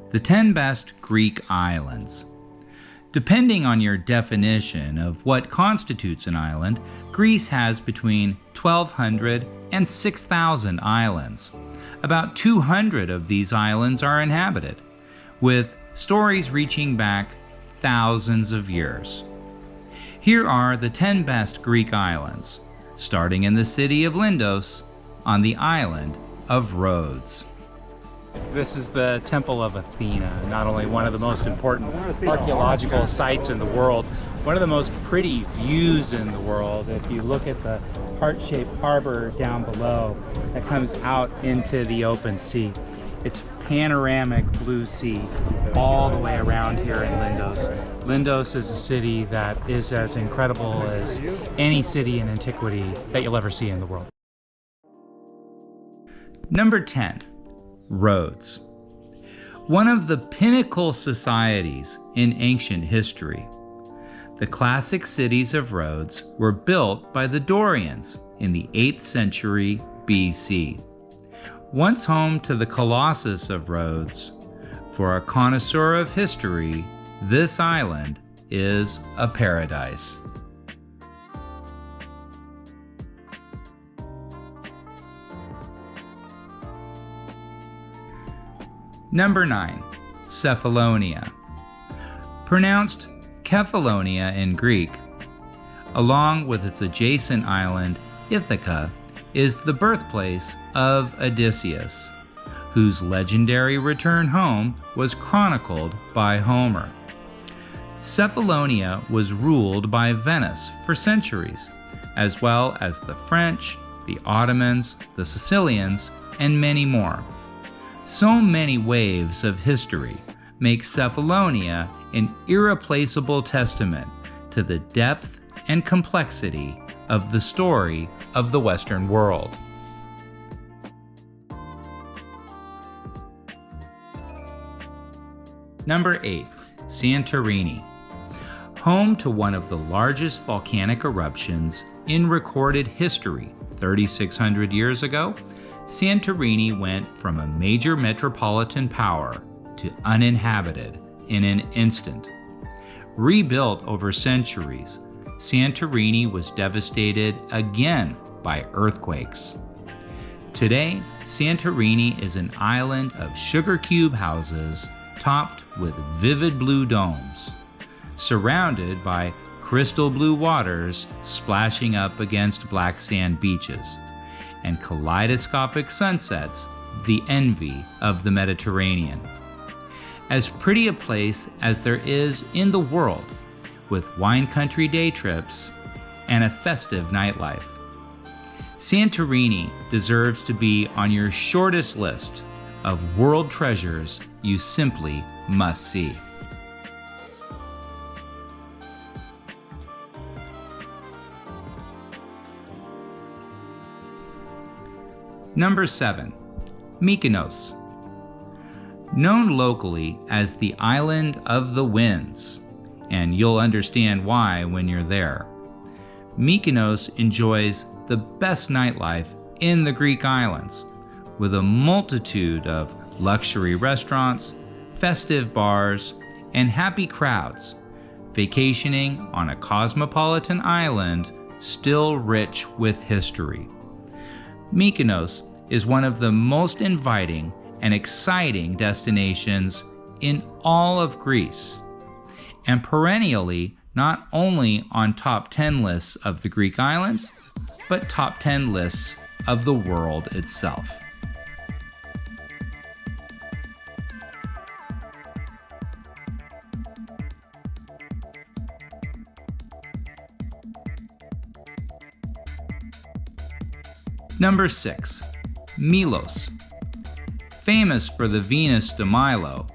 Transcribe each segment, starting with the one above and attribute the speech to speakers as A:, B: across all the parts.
A: The 10 best Greek islands. Depending on your definition of what constitutes an island, Greece has between 1,200 and 6,000 islands. About 200 of these islands are inhabited, with stories reaching back thousands of years. Here are the 10 best Greek islands, starting in the city of Lindos on the island of Rhodes.
B: This is the Temple of Athena, not only one of the most important archaeological sites in the world, one of the most pretty views in the world. If you look at the heart-shaped harbor down below that comes out into the open sea, it's panoramic blue sea all the way around here in Lindos. Lindos is a city that is as incredible as any city in antiquity that you'll ever see in the world.
A: Number 10. Rhodes. One of the pinnacle societies in ancient history. The classic cities of Rhodes were built by the Dorians in the 8th century BC. Once home to the Colossus of Rhodes, for a connoisseur of history, this island is a paradise. Number 9. Cephalonia. Pronounced Cephalonia in Greek, along with its adjacent island, Ithaca, is the birthplace of Odysseus, whose legendary return home was chronicled by Homer. Cephalonia was ruled by Venice for centuries, as well as the French, the Ottomans, the Sicilians, and many more. So many waves of history make Cephalonia an irreplaceable testament to the depth and complexity of the story of the Western world. Number 8. Santorini. Home to one of the largest volcanic eruptions in recorded history 3,600 years ago, Santorini went from a major metropolitan power to uninhabited in an instant. Rebuilt over centuries, Santorini was devastated again by earthquakes. Today, Santorini is an island of sugar cube houses topped with vivid blue domes, surrounded by crystal blue waters splashing up against black sand beaches, and kaleidoscopic sunsets, the envy of the Mediterranean. As pretty a place as there is in the world, with wine country day trips and a festive nightlife. Santorini deserves to be on your shortest list of world treasures you simply must see. Number 7. Mykonos. Known locally as the Island of the Winds, and you'll understand why when you're there. Mykonos enjoys the best nightlife in the Greek islands, with a multitude of luxury restaurants, festive bars, and happy crowds, vacationing on a cosmopolitan island still rich with history. Mykonos is one of the most inviting and exciting destinations in all of Greece, and perennially not only on top 10 lists of the Greek islands, but top 10 lists of the world itself. Number 6. Milos. Famous for the Venus de Milo,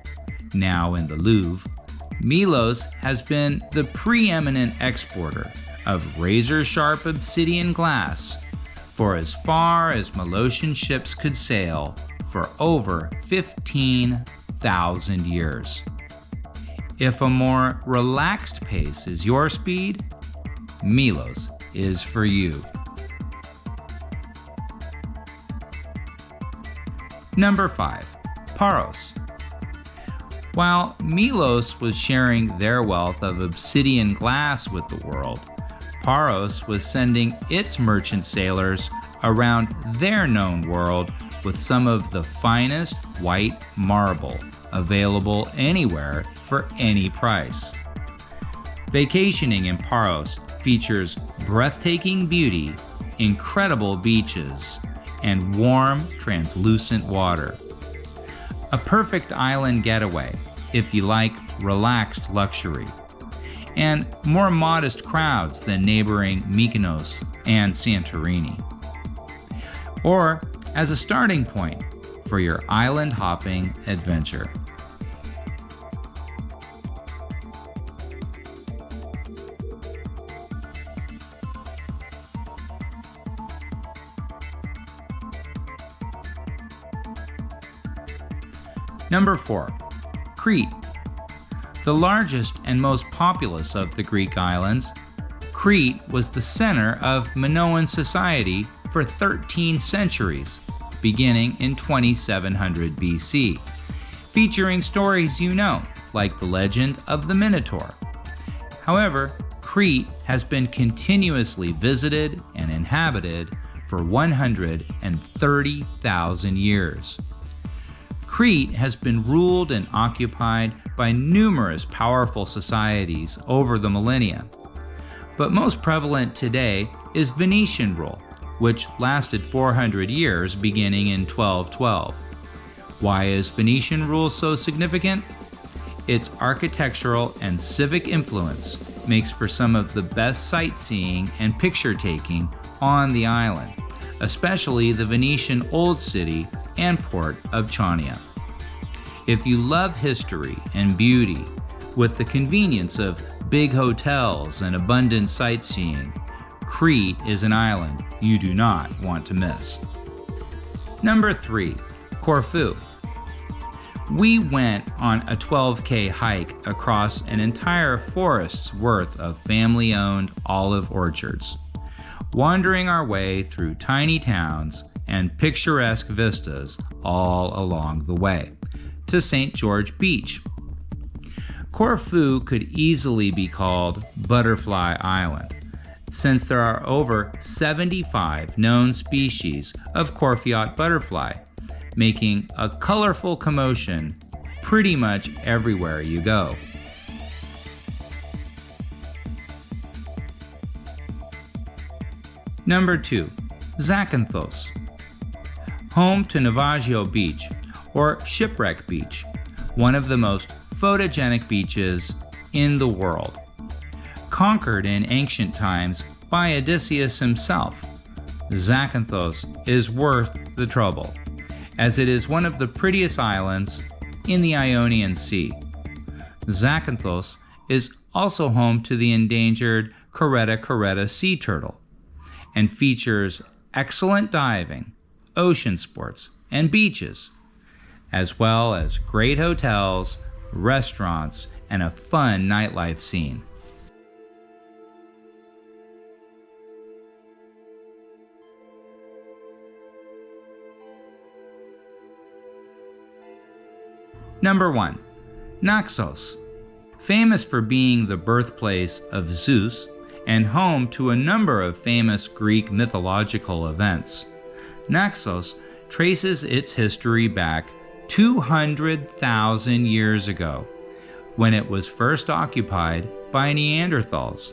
A: now in the Louvre, Milos has been the preeminent exporter of razor-sharp obsidian glass for as far as Milosian ships could sail for over 15,000 years. If a more relaxed pace is your speed, Milos is for you. Number 5. Paros. While Milos was sharing their wealth of obsidian glass with the world, Paros was sending its merchant sailors around their known world with some of the finest white marble available anywhere for any price. Vacationing in Paros features breathtaking beauty, incredible beaches, and warm, translucent water. A perfect island getaway if you like relaxed luxury, and more modest crowds than neighboring Mykonos and Santorini. Or as a starting point for your island hopping adventure. Number 4. Crete. The largest and most populous of the Greek islands, Crete was the center of Minoan society for 13 centuries, beginning in 2700 BC, featuring stories you know, like the legend of the Minotaur. However, Crete has been continuously visited and inhabited for 130,000 years. Crete has been ruled and occupied by numerous powerful societies over the millennia. But most prevalent today is Venetian rule, which lasted 400 years beginning in 1212. Why is Venetian rule so significant? Its architectural and civic influence makes for some of the best sightseeing and picture taking on the island, especially the Venetian Old City and port of Chania. If you love history and beauty, with the convenience of big hotels and abundant sightseeing, Crete is an island you do not want to miss. Number 3. Corfu. We went on a 12K hike across an entire forest's worth of family-owned olive orchards, wandering our way through tiny towns and picturesque vistas all along the way to St. George Beach. Corfu could easily be called Butterfly Island, since there are over 75 known species of Corfiot butterfly, making a colorful commotion pretty much everywhere you go. Number 2. Zakynthos. Home to Navajo Beach, or Shipwreck Beach, one of the most photogenic beaches in the world. Conquered in ancient times by Odysseus himself, Zakynthos is worth the trouble, as it is one of the prettiest islands in the Ionian Sea. Zakynthos is also home to the endangered Crete sea turtle, and features excellent diving, ocean sports, and beaches, as well as great hotels, restaurants, and a fun nightlife scene. Number 1. Naxos. Famous for being the birthplace of Zeus and home to a number of famous Greek mythological events, Naxos traces its history back 200,000 years ago, when it was first occupied by Neanderthals.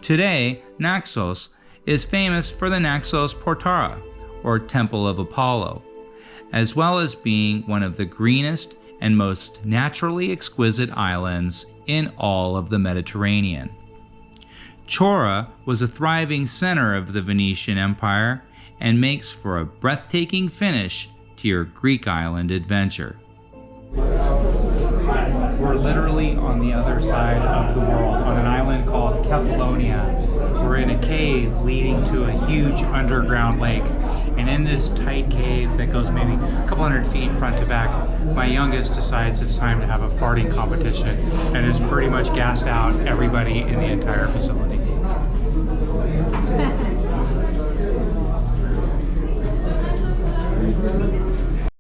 A: Today, Naxos is famous for the Naxos Portara, or Temple of Apollo, as well as being one of the greenest and most naturally exquisite islands in all of the Mediterranean. Chora was a thriving center of the Venetian Empire and makes for a breathtaking finish to your Greek island adventure.
B: We're literally on the other side of the world, on an island called Cephalonia. We're in a cave leading to a huge underground lake. And in this tight cave that goes maybe a couple hundred feet front to back, my youngest decides it's time to have a farting competition and has pretty much gassed out everybody in the entire facility.